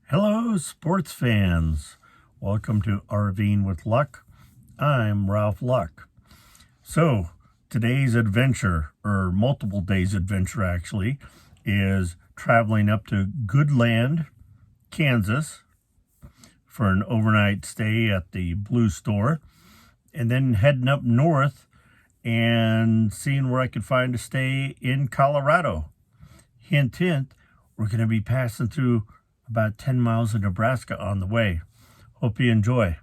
Hello, sports fans. Welcome to RVing with Luck. I'm Ralph Luck. So, today's adventure, or multiple days adventure actually, is traveling up to Goodland, Kansas for an overnight stay at the Blue Store, and then heading up north and seeing where I could find a stay in Colorado. Hint, hint, we're going to be passing through about 10 miles of Nebraska on the way. Hope you enjoy.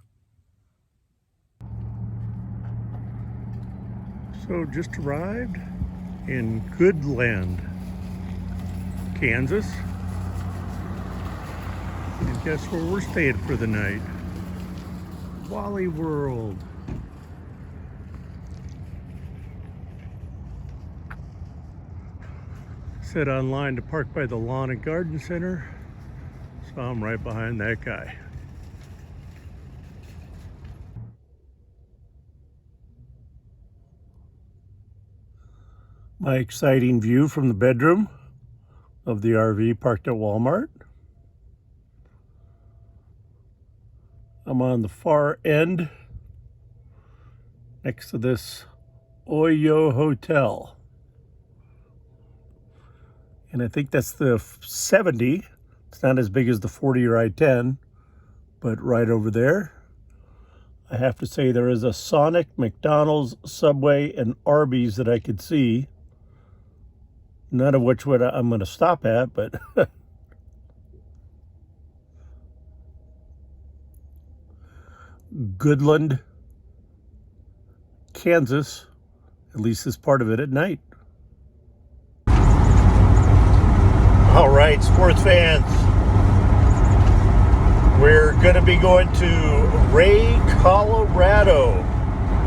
So just arrived in Goodland, Kansas. And guess where we're staying for the night? Wally World. Set online to park by the Lawn and Garden Center. So I'm right behind that guy. My exciting view from the bedroom of the RV parked at Walmart. I'm on the far end next to this Holyoke Hotel. And I think that's the 70. It's not as big as the 40 or I-10, but right over there. I have to say there is a Sonic, McDonald's, Subway, and Arby's that I could see. None of which I'm going to stop at, but Goodland, Kansas, at least this part of it at night. All right, sports fans, we're going to be going to Wray, Colorado,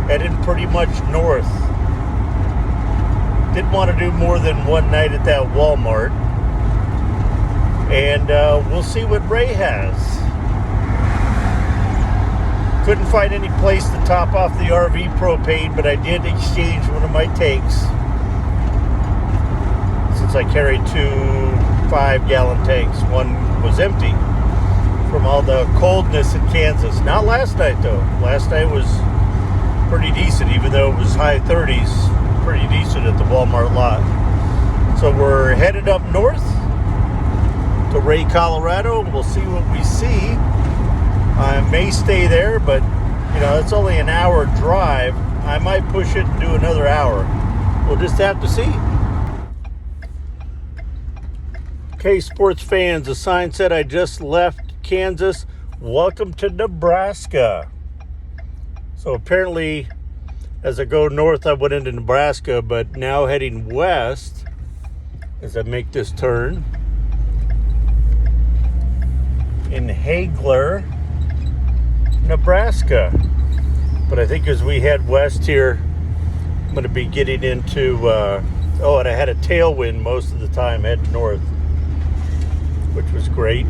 heading pretty much north. Didn't want to do more than one night at that Walmart, and we'll see what Wray has. Couldn't find any place to top off the RV propane, but I did exchange one of my tanks, since I carried two 5-gallon tanks. One was empty from all the coldness in Kansas. Not last night though. Last night was pretty decent, even though it was high 30s. Pretty decent at the Walmart lot. So we're headed up north to Wray, Colorado. We'll see what we see. I may stay there, but you know, it's only an hour drive. I might push it and do another hour. We'll just have to see. Okay, sports fans, the sign said I just left Kansas. Welcome to Nebraska. So apparently, as I go north, I went into Nebraska, but now heading west as I make this turn in Hagler, Nebraska. But I think as we head west here, I'm going to be getting into, and I had a tailwind most of the time heading north, which was great.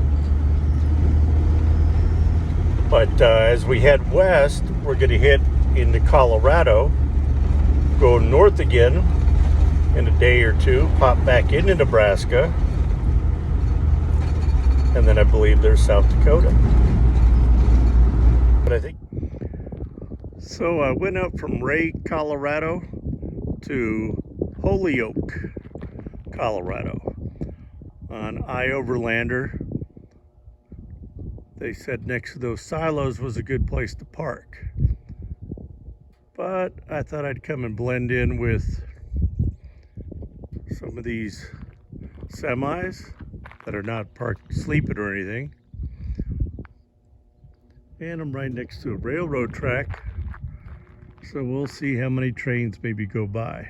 But as we head west, we're going to hit into Colorado, go north again in a day or two, pop back into Nebraska, and then I believe there's South Dakota. But I think so. I went up from Wray, Colorado to Holyoke, Colorado on I-Overlander. They said next to those silos was a good place to park. But I thought I'd come and blend in with some of these semis that are not parked sleeping or anything. And I'm right next to a railroad track, so we'll see how many trains maybe go by.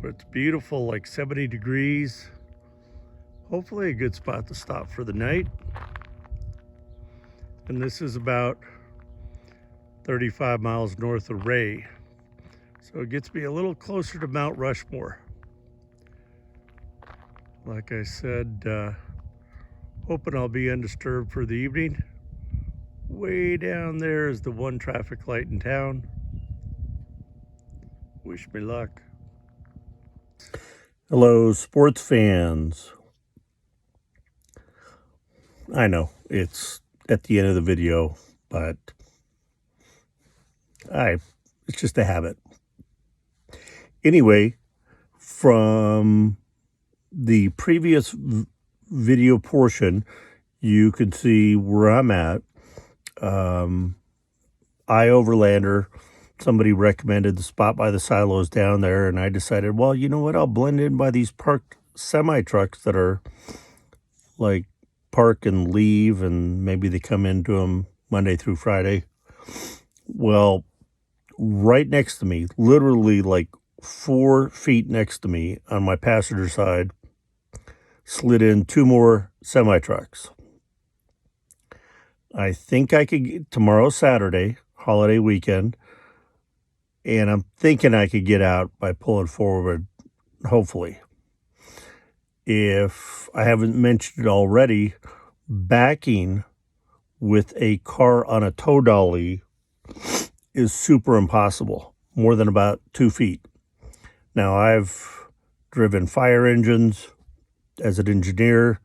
But it's beautiful, like 70 degrees. Hopefully a good spot to stop for the night. And this is about 35 miles north of Wray. So it gets me a little closer to Mount Rushmore. Like I said, hoping I'll be undisturbed for the evening. Way down there is the one traffic light in town. Wish me luck. Hello, sports fans. I know it's at the end of the video, but it's just a habit. Anyway, from the previous video portion, you can see where I'm at. Overlander, somebody recommended the spot by the silos down there, and I decided, well, you know what? I'll blend in by these parked semi-trucks that are like park and leave, and maybe they come into them Monday through Friday. Well, right next to me, literally like 4 feet next to me on my passenger side, slid in 2 more semi-trucks. I think I could get, tomorrow's Saturday, holiday weekend, and I'm thinking I could get out by pulling forward, hopefully. If I haven't mentioned it already, backing with a car on a tow dolly is super impossible, more than about 2 feet. Now, I've driven fire engines as an engineer.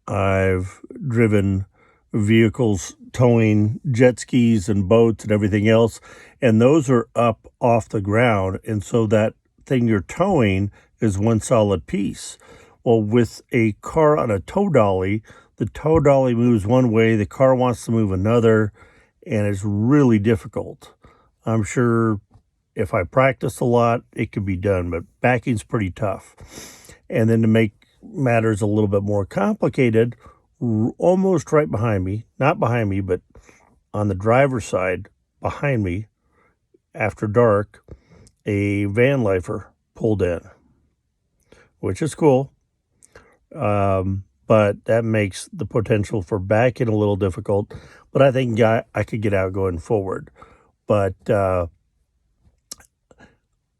I've driven vehicles towing jet skis and boats and everything else, and those are up off the ground, and so that thing you're towing is one solid piece. Well, with a car on a tow dolly, the tow dolly moves one way, the car wants to move another, and it's really difficult. I'm sure if I practice a lot, it could be done, but backing's pretty tough. And then to make matters a little bit more complicated, almost right behind me, not behind me, but on the driver's side behind me, after dark, a van lifer pulled in, which is cool. But that makes the potential for backing a little difficult. But I think I could get out going forward. But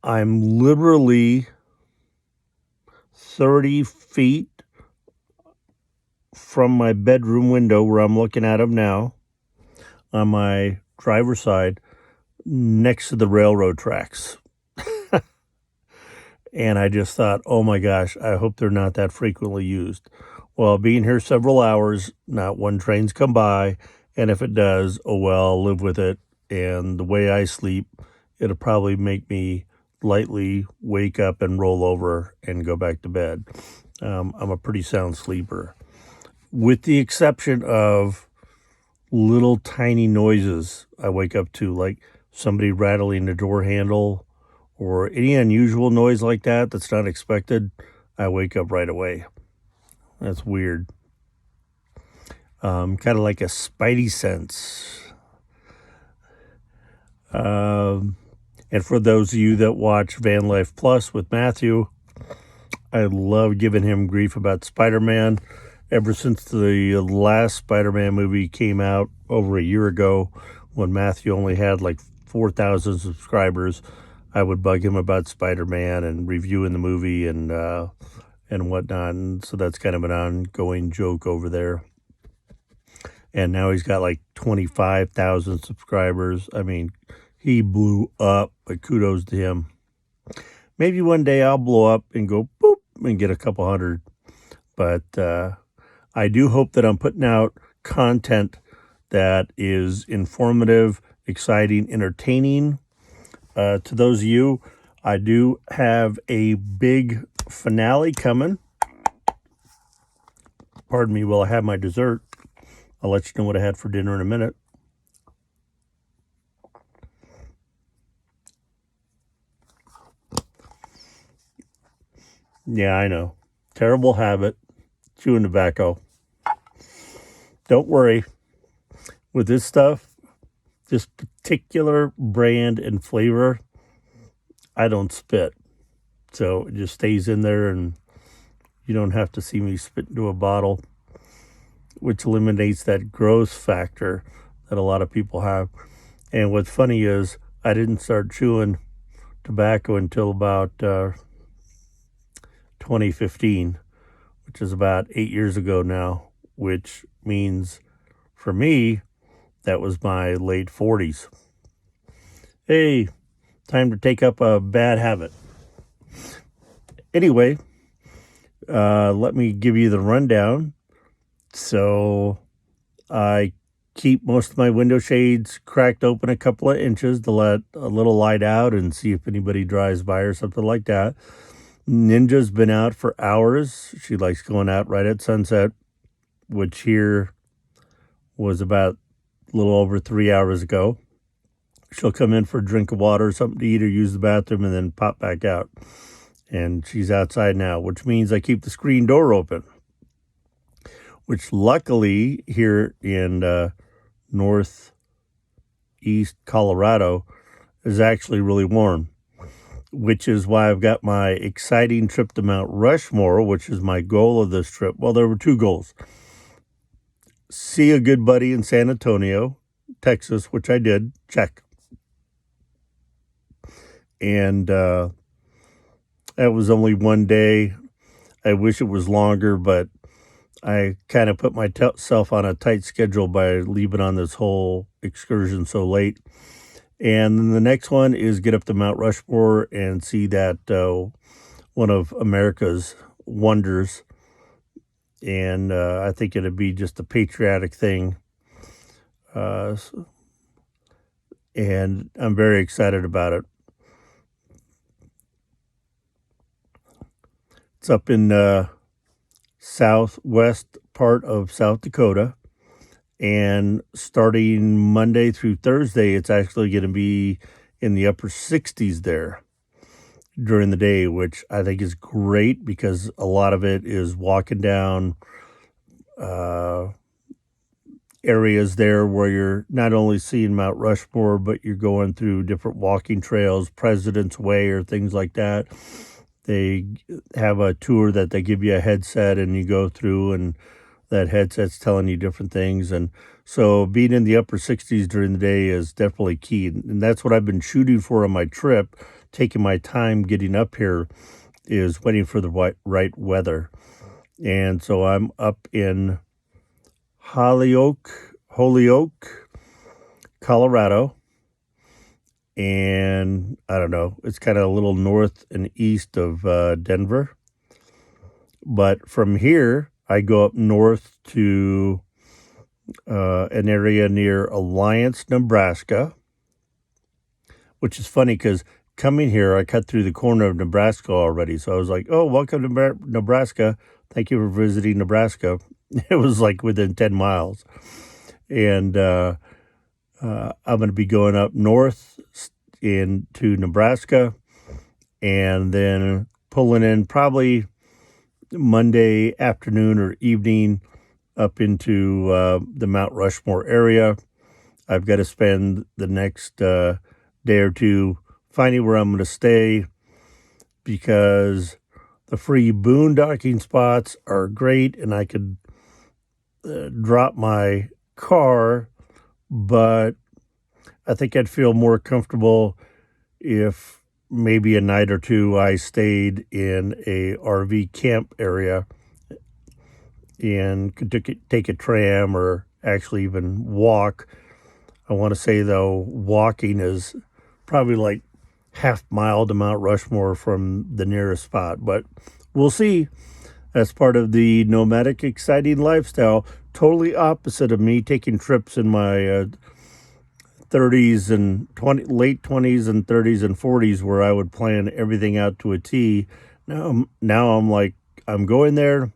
I'm literally 30 feet from my bedroom window where I'm looking at them now on my driver's side next to the railroad tracks. And I just thought, oh my gosh, I hope they're not that frequently used. Well, being here several hours, not one train's come by, and if it does, oh well, I'll live with it. And the way I sleep, it'll probably make me lightly wake up and roll over and go back to bed. I'm a pretty sound sleeper, with the exception of little tiny noises I wake up to, like somebody rattling the door handle or any unusual noise like that that's not expected. I wake up right away. That's weird. Kind of like a spidey sense. And for those of you that watch Van Life Plus with Matthew, I love giving him grief about Spider-Man. Ever since the last Spider-Man movie came out over a year ago, when Matthew only had like 4,000 subscribers, I would bug him about Spider-Man and reviewing the movie and whatnot. And so that's kind of an ongoing joke over there. And now he's got like 25,000 subscribers. I mean, he blew up, but kudos to him. Maybe one day I'll blow up and go boop and get a couple hundred. But I do hope that I'm putting out content that is informative, exciting, entertaining. To those of you, I do have a big finale coming. Pardon me while I have my dessert. I'll let you know what I had for dinner in a minute. Yeah, I know. Terrible habit, chewing tobacco. Don't worry. With this stuff, this particular brand and flavor, I don't spit. So it just stays in there and you don't have to see me spit into a bottle, which eliminates that gross factor that a lot of people have. And what's funny is I didn't start chewing tobacco until about 2015, which is about 8 years ago now, which means for me, that was my late 40s. Hey, time to take up a bad habit. Anyway, let me give you the rundown. So I keep most of my window shades cracked open a couple of inches to let a little light out and see if anybody drives by or something like that. Ninja's been out for hours. She likes going out right at sunset, which here was about a little over 3 hours ago. She'll come in for a drink of water, something to eat, or use the bathroom, and then pop back out. And she's outside now, which means I keep the screen door open, which luckily here in northeast Colorado is actually really warm, which is why I've got my exciting trip to Mount Rushmore, which is my goal of this trip. Well, there were two goals. See a good buddy in San Antonio, Texas, which I did, check. And that was only one day. I wish it was longer, but I kind of put myself on a tight schedule by leaving on this whole excursion so late. And then the next one is get up to Mount Rushmore and see that one of America's wonders. And I think it'd be just a patriotic thing. And I'm very excited about it. It's up in southwest part of South Dakota. And starting Monday through Thursday, it's actually going to be in the upper 60s there during the day, which I think is great because a lot of it is walking down areas there where you're not only seeing Mount Rushmore, but you're going through different walking trails, President's Way or things like that. They have a tour that they give you a headset and you go through, and that headset's telling you different things. And so being in the upper 60s during the day is definitely key. And that's what I've been shooting for on my trip, taking my time getting up here, is waiting for the right weather. And so I'm up in Holyoke, Colorado. And I don't know, it's kind of a little north and east of Denver. But from here, I go up north to an area near Alliance, Nebraska, which is funny because coming here, I cut through the corner of Nebraska already. So I was like, oh, welcome to Nebraska. Thank you for visiting Nebraska. It was like within 10 miles. And I'm going to be going up north into Nebraska and then pulling in probably Monday afternoon or evening up into the Mount Rushmore area. I've got to spend the next day or two finding where I'm going to stay because the free boondocking spots are great and I could drop my car, but I think I'd feel more comfortable if maybe a night or two I stayed in a RV camp area and could take a tram or actually even walk. I want to say, though, walking is probably like half mile to Mount Rushmore from the nearest spot, but we'll see. That's part of the nomadic, exciting lifestyle, totally opposite of me taking trips in my 30s and late 20s and 30s and 40s where I would plan everything out to a T. Now I'm like, I'm going there,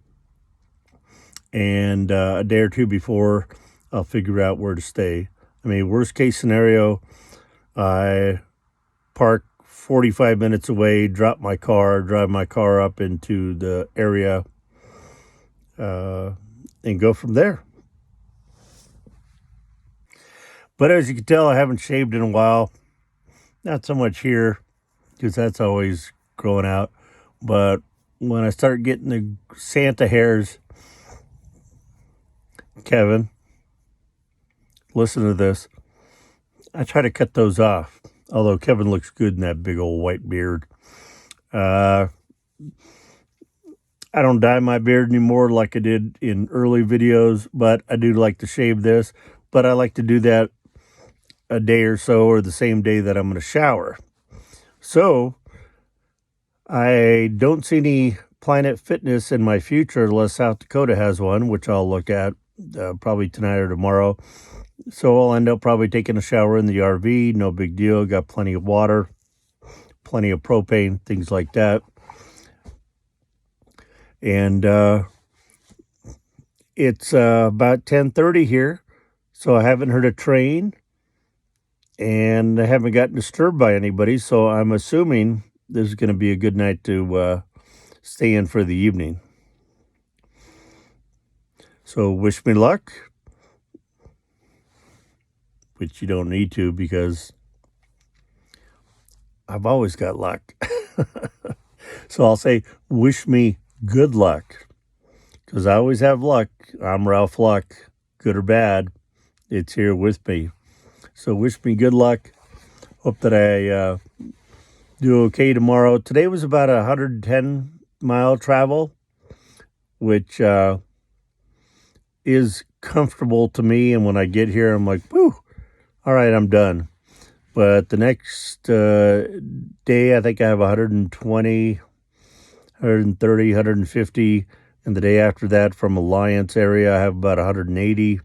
and a day or two before, I'll figure out where to stay. I mean, worst case scenario, I park 45 minutes away, drive my car up into the area, and go from there. But as you can tell, I haven't shaved in a while. Not so much here, because that's always growing out. But when I start getting the Santa hairs, Kevin, listen to this. I try to cut those off. Although Kevin looks good in that big old white beard. I don't dye my beard anymore like I did in early videos, but I do like to shave this. But I like to do that a day or so, or the same day that I'm going to shower. So I don't see any Planet Fitness in my future, unless South Dakota has one, which I'll look at probably tonight or tomorrow. So I'll end up probably taking a shower in the RV. No big deal. Got plenty of water, plenty of propane, things like that. And it's about 10:30 here, so I haven't heard a train, and I haven't gotten disturbed by anybody, so I'm assuming this is going to be a good night to stay in for the evening. So wish me luck, which you don't need to because I've always got luck. So I'll say wish me good luck, because I always have luck. I'm Ralph Luck, good or bad, it's here with me. So wish me good luck. Hope that I do okay tomorrow. Today was about a 110-mile travel, which is comfortable to me. And when I get here, I'm like, whoo, all right, I'm done. But the next day, I think I have 120, 130, 150. And the day after that, from Alliance area, I have about 180.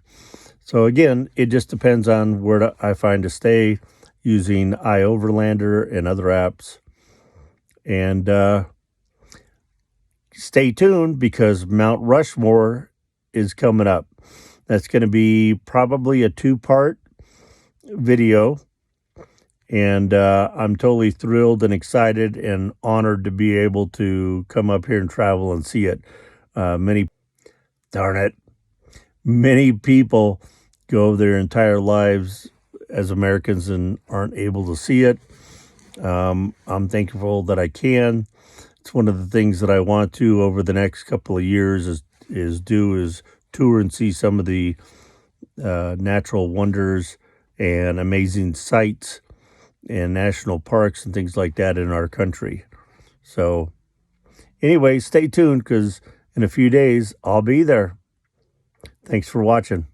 So again, it just depends on where I find to stay using iOverlander and other apps. And stay tuned, because Mount Rushmore is coming up. That's going to be probably a 2-part video. And I'm totally thrilled and excited and honored to be able to come up here and travel and see it. Many people go their entire lives as Americans and aren't able to see it. I'm thankful that I can. It's one of the things that I want to over the next couple of years is tour and see some of the natural wonders and amazing sights and national parks and things like that in our country. So anyway, stay tuned, because in a few days I'll be there. Thanks for watching.